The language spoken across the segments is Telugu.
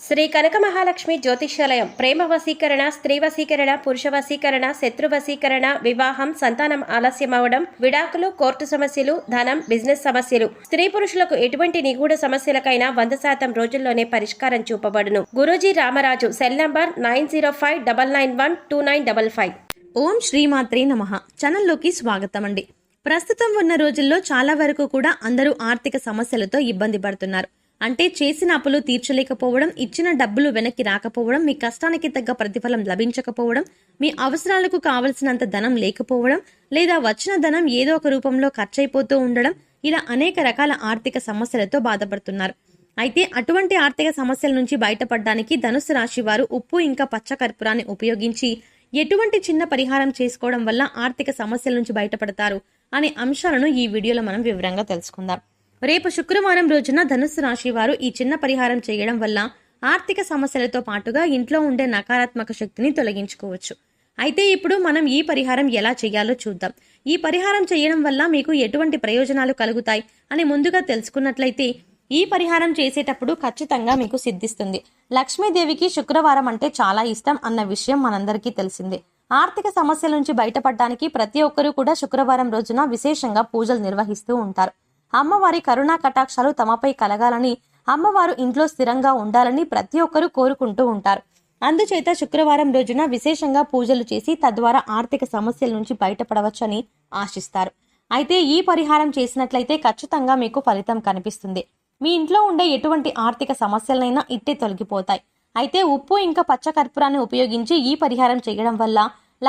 శ్రీ కనక మహాలక్ష్మి జ్యోతిష్యాలయం ప్రేమ వశీకరణ, స్త్రీ వశీకరణ, పురుష వశీకరణ, శత్రు వశీకరణ, వివాహం, సంతానం ఆలస్యం అవడం, విడాకులు, కోర్టు సమస్యలు, ధనం, బిజినెస్ సమస్యలు, స్త్రీ పురుషులకు ఎటువంటి నిగూఢ సమస్యలకైనా 100% రోజుల్లోనే పరిష్కారం చూపబడును. గురూజీ రామరాజు. Cell number 9059912955. ఓం శ్రీమాత్రే నమః. ఛానల్లోకి స్వాగతం అండి. ప్రస్తుతం ఉన్న రోజుల్లో చాలా వరకు కూడా అందరూ ఆర్థిక సమస్యలతో ఇబ్బంది పడుతున్నారు. అంటే చేసిన అప్పులు తీర్చలేకపోవడం, ఇచ్చిన డబ్బులు వెనక్కి రాకపోవడం, మీ కష్టానికి తగ్గ ప్రతిఫలం లభించకపోవడం, మీ అవసరాలకు కావలసినంత ధనం లేకపోవడం, లేదా వచ్చిన ధనం ఏదో ఒక రూపంలో ఖర్చయిపోతూ ఉండడం, ఇలా అనేక రకాల ఆర్థిక సమస్యలతో బాధపడుతున్నారు. అయితే అటువంటి ఆర్థిక సమస్యల నుంచి బయటపడడానికి ధనుసు రాశి వారు ఉప్పు ఇంకా పచ్చ కర్పూరాన్ని ఉపయోగించి ఎటువంటి చిన్న పరిహారం చేసుకోవడం వల్ల ఆర్థిక సమస్యల నుంచి బయటపడతారు అనే అంశాలను ఈ వీడియోలో మనం వివరంగా తెలుసుకుందాం. రేపు శుక్రవారం రోజున ధనుస్సు రాశి వారు ఈ చిన్న పరిహారం చేయడం వల్ల ఆర్థిక సమస్యలతో పాటుగా ఇంట్లో ఉండే నకారాత్మక శక్తిని తొలగించుకోవచ్చు. అయితే ఇప్పుడు మనం ఈ పరిహారం ఎలా చేయాలో చూద్దాం. ఈ పరిహారం చేయడం వల్ల మీకు ఎటువంటి ప్రయోజనాలు కలుగుతాయి అని ముందుగా తెలుసుకున్నట్లయితే ఈ పరిహారం చేసేటప్పుడు ఖచ్చితంగా మీకు సిద్ధిస్తుంది. లక్ష్మీదేవికి శుక్రవారం అంటే చాలా ఇష్టం అన్న విషయం మనందరికీ తెలిసిందే. ఆర్థిక సమస్యల నుంచి బయటపడడానికి ప్రతి ఒక్కరూ కూడా శుక్రవారం రోజున విశేషంగా పూజలు నిర్వహిస్తూ ఉంటారు. అమ్మవారి కరుణా కటాక్షాలు తమపై కలగాలని, అమ్మవారు ఇంట్లో స్థిరంగా ఉండాలని ప్రతి ఒక్కరూ కోరుకుంటూ ఉంటారు. అందుచేత శుక్రవారం రోజున విశేషంగా పూజలు చేసి తద్వారా ఆర్థిక సమస్యల నుంచి బయటపడవచ్చని ఆశిస్తారు. అయితే ఈ పరిహారం చేసినట్లయితే ఖచ్చితంగా మీకు ఫలితం కనిపిస్తుంది. మీ ఇంట్లో ఉండే ఎటువంటి ఆర్థిక సమస్యలైనా ఇట్టే తొలగిపోతాయి. అయితే ఉప్పు ఇంకా పచ్చ కర్పూరాన్ని ఉపయోగించి ఈ పరిహారం చేయడం వల్ల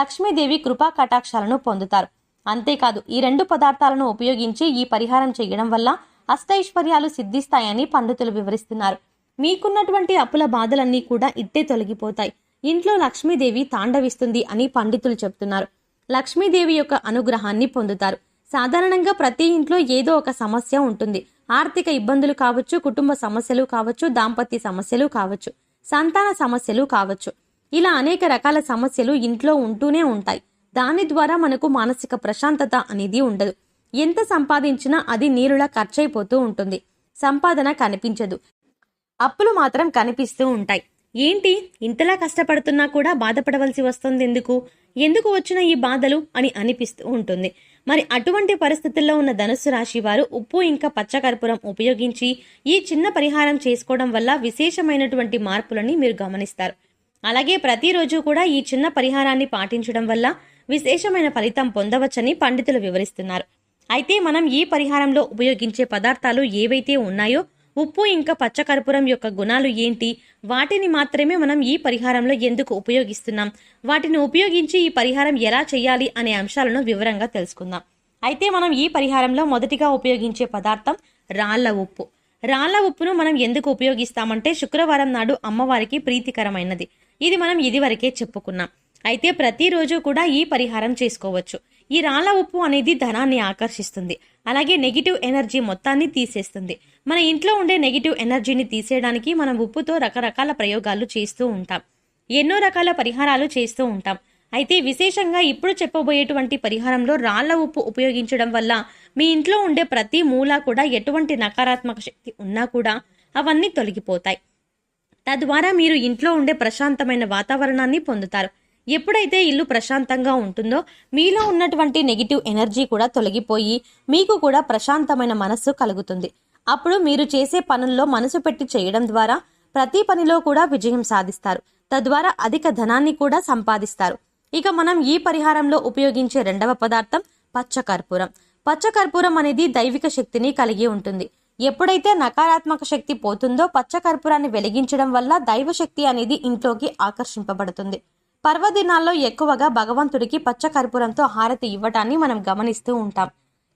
లక్ష్మీదేవి కృపా కటాక్షాలను పొందుతారు. అంతేకాదు ఈ 2 పదార్థాలను ఉపయోగించి ఈ పరిహారం చేయడం వల్ల అష్టైశ్వర్యాలు సిద్ధిస్తాయని పండితులు వివరిస్తున్నారు. మీకున్నటువంటి అప్పుల బాధలన్నీ కూడా ఇట్టే తొలగిపోతాయి. ఇంట్లో లక్ష్మీదేవి తాండవిస్తుంది అని పండితులు చెప్తున్నారు. లక్ష్మీదేవి యొక్క అనుగ్రహాన్ని పొందుతారు. సాధారణంగా ప్రతి ఇంట్లో ఏదో ఒక సమస్య ఉంటుంది. ఆర్థిక ఇబ్బందులు కావచ్చు, కుటుంబ సమస్యలు కావచ్చు, దాంపత్య సమస్యలు కావచ్చు, సంతాన సమస్యలు కావచ్చు. ఇలా అనేక రకాల సమస్యలు ఇంట్లో ఉంటూనే ఉంటాయి. దాని ద్వారా మనకు మానసిక ప్రశాంతత అనేది ఉండదు. ఎంత సంపాదించినా అది నీరులా ఖర్చయిపోతూ ఉంటుంది. సంపాదన కనిపించదు, అప్పులు మాత్రం కనిపిస్తూ ఉంటాయి. ఏంటి ఇంతలా కష్టపడుతున్నా కూడా బాధపడవలసి వస్తుంది, ఎందుకు వచ్చిన ఈ బాధలు అని అనిపిస్తూ ఉంటుంది. మరి అటువంటి పరిస్థితుల్లో ఉన్న ధనుస్సు రాశి వారు ఉప్పు ఇంకా పచ్చకర్పూరం ఉపయోగించి ఈ చిన్న పరిహారం చేసుకోవడం వల్ల విశేషమైనటువంటి మార్పులని మీరు గమనిస్తారు. అలాగే ప్రతిరోజు కూడా ఈ చిన్న పరిహారాన్ని పాటించడం వల్ల విశేషమైన ఫలితం పొందవచ్చని పండితులు వివరిస్తున్నారు. అయితే మనం ఈ పరిహారంలో ఉపయోగించే పదార్థాలు ఏవైతే ఉన్నాయో, ఉప్పు ఇంకా పచ్చకర్పూరం యొక్క గుణాలు ఏంటి, వాటిని మాత్రమే మనం ఈ పరిహారంలో ఎందుకు ఉపయోగిస్తున్నాం, వాటిని ఉపయోగించి ఈ పరిహారం ఎలా చేయాలి అనే అంశాలను వివరంగా తెలుసుకుందాం. అయితే మనం ఈ పరిహారంలో మొదటిగా ఉపయోగించే పదార్థం రాళ్ల ఉప్పు. రాళ్ల ఉప్పును మనం ఎందుకు ఉపయోగిస్తామంటే శుక్రవారం నాడు అమ్మవారికి ప్రీతికరమైనది. ఇది మనం ఇదివరకే చెప్పుకున్నాం. అయితే ప్రతిరోజు కూడా ఈ పరిహారం చేసుకోవచ్చు. ఈ రాళ్ల ఉప్పు అనేది ధనాన్ని ఆకర్షిస్తుంది. అలాగే నెగిటివ్ ఎనర్జీ మొత్తాన్ని తీసేస్తుంది. మన ఇంట్లో ఉండే నెగిటివ్ ఎనర్జీని తీసేయడానికి మనం ఉప్పుతో రకరకాల ప్రయోగాలు చేస్తూ ఉంటాం. ఎన్నో రకాల పరిహారాలు చేస్తూ ఉంటాం. అయితే విశేషంగా ఇప్పుడు చెప్పబోయేటువంటి పరిహారంలో రాళ్ల ఉప్పు ఉపయోగించడం వల్ల మీ ఇంట్లో ఉండే ప్రతి మూల కూడా ఎటువంటి నకారాత్మక శక్తి ఉన్నా కూడా అవన్నీ తొలగిపోతాయి. తద్వారా మీరు ఇంట్లో ఉండే ప్రశాంతమైన వాతావరణాన్ని పొందుతారు. ఎప్పుడైతే ఇల్లు ప్రశాంతంగా ఉంటుందో మీలో ఉన్నటువంటి నెగిటివ్ ఎనర్జీ కూడా తొలగిపోయి మీకు కూడా ప్రశాంతమైన మనస్సు కలుగుతుంది. అప్పుడు మీరు చేసే పనుల్లో మనసు పెట్టి చేయడం ద్వారా ప్రతి పనిలో కూడా విజయం సాధిస్తారు. తద్వారా అధిక ధనాన్ని కూడా సంపాదిస్తారు. ఇక మనం ఈ పరిహారంలో ఉపయోగించే 2వ పదార్థం పచ్చకర్పూరం. పచ్చకర్పూరం అనేది దైవిక శక్తిని కలిగి ఉంటుంది. ఎప్పుడైతే నకారాత్మక శక్తి పోతుందో పచ్చకర్పూరాన్ని వెలిగించడం వల్ల దైవశక్తి అనేది ఇంట్లోకి ఆకర్షింపబడుతుంది. పర్వదినాల్లో ఎక్కువగా భగవంతుడికి పచ్చకర్పూరంతో హారతి ఇవ్వటాన్ని మనం గమనిస్తూ ఉంటాం.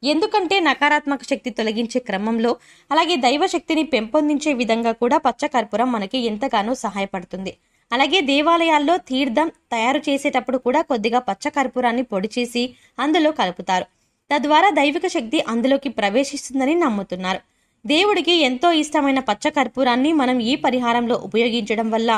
ఎందుకంటే నకారాత్మక శక్తి తొలగించే క్రమంలో అలాగే దైవశక్తిని పెంపొందించే విధంగా కూడా పచ్చకర్పూరం మనకి ఎంతగానో సహాయపడుతుంది. అలాగే దేవాలయాల్లో తీర్థం తయారు చేసేటప్పుడు కూడా కొద్దిగా పచ్చకర్పూరాన్ని పొడి చేసి అందులో కలుపుతారు. తద్వారా దైవిక శక్తి అందులోకి ప్రవేశిస్తుందని నమ్ముతున్నారు. దేవుడికి ఎంతో ఇష్టమైన పచ్చకర్పూరాన్ని మనం ఈ పరిహారంలో ఉపయోగించడం వల్ల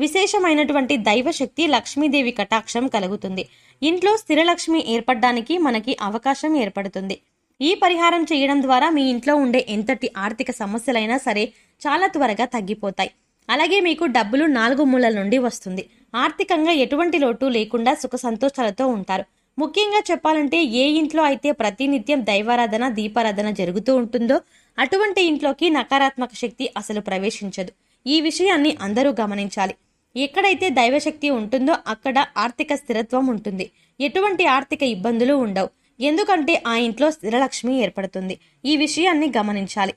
విశేషమైనటువంటి దైవశక్తి లక్ష్మీదేవి కటాక్షం కలుగుతుంది. ఇంట్లో స్థిరలక్ష్మి ఏర్పడడానికి మనకి అవకాశం ఏర్పడుతుంది. ఈ పరిహారం చేయడం ద్వారా మీ ఇంట్లో ఉండే ఎంతటి ఆర్థిక సమస్యలైనా సరే చాలా త్వరగా తగ్గిపోతాయి. అలాగే మీకు డబ్బులు 4 మూలల నుండి వస్తుంది. ఆర్థికంగా ఎటువంటి లోటు లేకుండా సుఖ సంతోషాలతో ఉంటారు. ముఖ్యంగా చెప్పాలంటే ఏ ఇంట్లో అయితే ప్రతినిత్యం దైవారాధన దీపారాధన జరుగుతూ ఉంటుందో అటువంటి ఇంట్లోకి నకారాత్మక శక్తి అసలు ప్రవేశించదు. ఈ విషయాన్ని అందరూ గమనించాలి. ఎక్కడైతే దైవశక్తి ఉంటుందో అక్కడ ఆర్థిక స్థిరత్వం ఉంటుంది. ఎటువంటి ఆర్థిక ఇబ్బందులు ఉండవు. ఎందుకంటే ఆ ఇంట్లో స్థిరలక్ష్మి ఏర్పడుతుంది. ఈ విషయాన్ని గమనించాలి.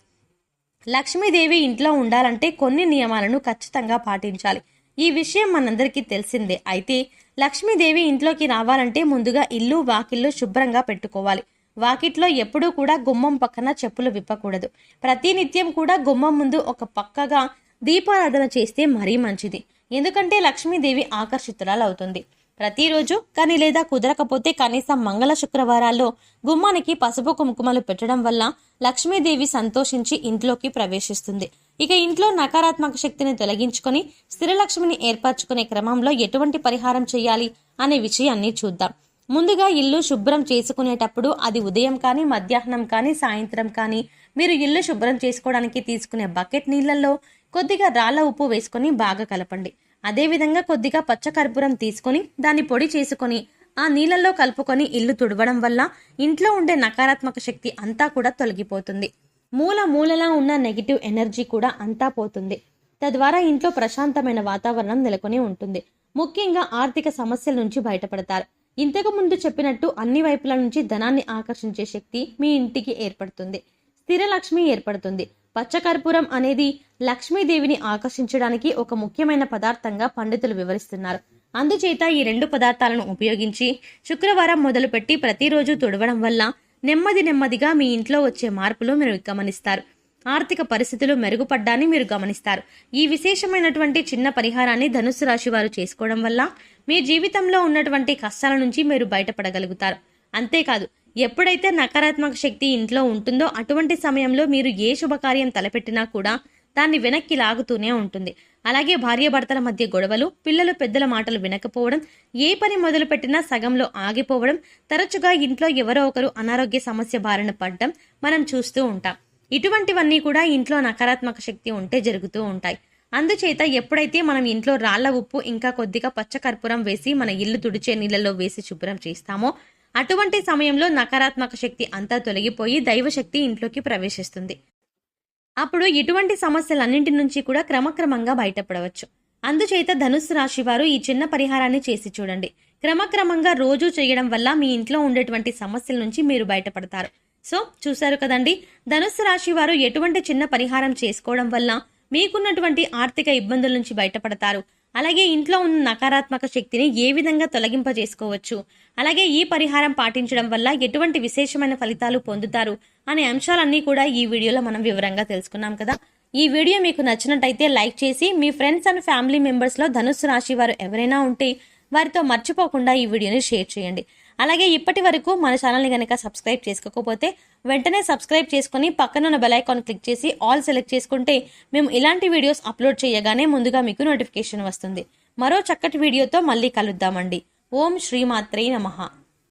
లక్ష్మీదేవి ఇంట్లో ఉండాలంటే కొన్ని నియమాలను ఖచ్చితంగా పాటించాలి. ఈ విషయం మనందరికీ తెలిసిందే. అయితే లక్ష్మీదేవి ఇంట్లోకి రావాలంటే ముందుగా ఇల్లు వాకిళ్ళు శుభ్రంగా పెట్టుకోవాలి. వాకిట్లో ఎప్పుడూ కూడా గుమ్మం పక్కన చెప్పులు విప్పకూడదు. ప్రతినిత్యం కూడా గుమ్మం ముందు ఒక పక్కగా దీపారాధన చేస్తే మరీ మంచిది. ఎందుకంటే లక్ష్మీదేవి ఆకర్షితురాలవుతుంది. ప్రతిరోజు కానీ లేదా కుదరకపోతే కనీసం మంగళ శుక్రవారాల్లో గుమ్మానికి పసుపు కుంకుమలు పెట్టడం వల్ల లక్ష్మీదేవి సంతోషించి ఇంట్లోకి ప్రవేశిస్తుంది. ఇక ఇంట్లో నకారాత్మక శక్తిని తొలగించుకొని స్థిరలక్ష్మిని ఏర్పరచుకునే క్రమంలో ఎటువంటి పరిహారం చేయాలి అనే విషయాన్ని చూద్దాం. ముందుగా ఇల్లు శుభ్రం చేసుకునేటప్పుడు అది ఉదయం కానీ మధ్యాహ్నం కానీ సాయంత్రం కానీ మీరు ఇల్లు శుభ్రం చేసుకోవడానికి తీసుకునే బకెట్ నీళ్లలో కొద్దిగా రాళ్ల ఉప్పు వేసుకొని బాగా కలపండి. అదేవిధంగా కొద్దిగా పచ్చకర్పూరం తీసుకొని దాన్ని పొడి చేసుకొని ఆ నీళ్ళల్లో కలుపుకొని ఇల్లు తుడవడం వల్ల ఇంట్లో ఉండే నకారాత్మక శక్తి అంతా కూడా తొలగిపోతుంది. మూలలా ఉన్న నెగిటివ్ ఎనర్జీ కూడా అంతా పోతుంది. తద్వారా ఇంట్లో ప్రశాంతమైన వాతావరణం నెలకొని ఉంటుంది. ముఖ్యంగా ఆర్థిక సమస్యల నుంచి బయటపడతారు. ఇంతకు ముందు చెప్పినట్టు అన్ని వైపుల నుంచి ధనాన్ని ఆకర్షించే శక్తి మీ ఇంటికి ఏర్పడుతుంది. స్థిర లక్ష్మి ఏర్పడుతుంది. పచ్చకర్పూరం అనేది లక్ష్మీదేవిని ఆకర్షించడానికి ఒక ముఖ్యమైన పదార్థంగా పండితులు వివరిస్తున్నారు. అందుచేత ఈ 2 పదార్థాలను ఉపయోగించి శుక్రవారం మొదలుపెట్టి ప్రతిరోజు తుడవడం వల్ల నెమ్మదిగా మీ ఇంట్లో వచ్చే మార్పులు మీరు గమనిస్తారు. ఆర్థిక పరిస్థితులు మెరుగుపడ్డాన్ని మీరు గమనిస్తారు. ఈ విశేషమైనటువంటి చిన్న పరిహారాన్ని ధనుస్సు రాశి వారు చేసుకోవడం వల్ల మీ జీవితంలో ఉన్నటువంటి కష్టాల నుంచి మీరు బయటపడగలుగుతారు. అంతేకాదు, ఎప్పుడైతే నకారాత్మక శక్తి ఇంట్లో ఉంటుందో అటువంటి సమయంలో మీరు ఏ శుభకార్యం తలపెట్టినా కూడా దాన్ని వెనక్కి లాగుతూనే ఉంటుంది. అలాగే భార్యాభర్తల మధ్య గొడవలు, పిల్లలు పెద్దల మాటలు వినకపోవడం, ఏ పని మొదలుపెట్టినా సగంలో ఆగిపోవడం, తరచుగా ఇంట్లో ఎవరో ఒకరు అనారోగ్య సమస్య బారిన పడడం మనం చూస్తూ ఉంటాం. ఇటువంటివన్నీ కూడా ఇంట్లో నకారాత్మక శక్తి ఉంటే జరుగుతూ ఉంటాయి. అందుచేత ఎప్పుడైతే మనం ఇంట్లో రాళ్ల ఉప్పు ఇంకా కొద్దిగా పచ్చకర్పూరం వేసి మన ఇల్లు తుడిచే నీళ్ళలో వేసి శుభ్రం చేస్తామో అటువంటి సమయంలో నకారాత్మక శక్తి అంతా తొలగిపోయి దైవశక్తి ఇంట్లోకి ప్రవేశిస్తుంది. అప్పుడు ఇటువంటి సమస్యలన్నింటి నుంచి కూడా క్రమక్రమంగా బయటపడవచ్చు. అందుచేత ధనుస్సు రాశి వారు ఈ చిన్న పరిహారాన్ని చేసి చూడండి. క్రమక్రమంగా రోజు చేయడం వల్ల మీ ఇంట్లో ఉండేటువంటి సమస్యల నుంచి మీరు బయటపడతారు. సో చూశారు కదండి, ధనుస్సు రాశి వారు ఎటువంటి చిన్న పరిహారం చేసుకోవడం వల్ల మీకున్నటువంటి ఆర్థిక ఇబ్బందుల నుంచి బయటపడతారు. అలాగే ఇంట్లో ఉన్న నకారాత్మక శక్తిని ఏ విధంగా తొలగింపజేసుకోవచ్చు, అలాగే ఈ పరిహారం పాటించడం వల్ల ఎటువంటి విశేషమైన ఫలితాలు పొందుతారు అనే అంశాలన్నీ కూడా ఈ వీడియోలో మనం వివరంగా తెలుసుకున్నాం కదా. ఈ వీడియో మీకు నచ్చినట్టయితే లైక్ చేసి మీ ఫ్రెండ్స్ అండ్ ఫ్యామిలీ మెంబర్స్లో ధనుస్సు రాశి వారు ఎవరైనా ఉంటే వారితో మర్చిపోకుండా ఈ వీడియోని షేర్ చేయండి. అలాగే ఇప్పటి వరకు మన ఛానల్ని కనుక సబ్స్క్రైబ్ చేసుకోకపోతే వెంటనే సబ్స్క్రైబ్ చేసుకుని పక్కనున్న బెల్ ఐకాన్ క్లిక్ చేసి ఆల్ సెలెక్ట్ చేసుకుంటే మేము ఇలాంటి వీడియోస్ అప్లోడ్ చేయగానే ముందుగా మీకు నోటిఫికేషన్ వస్తుంది. మరో చక్కటి వీడియోతో మళ్ళీ కలుద్దామండి. ఓం శ్రీమాత్రే నమః.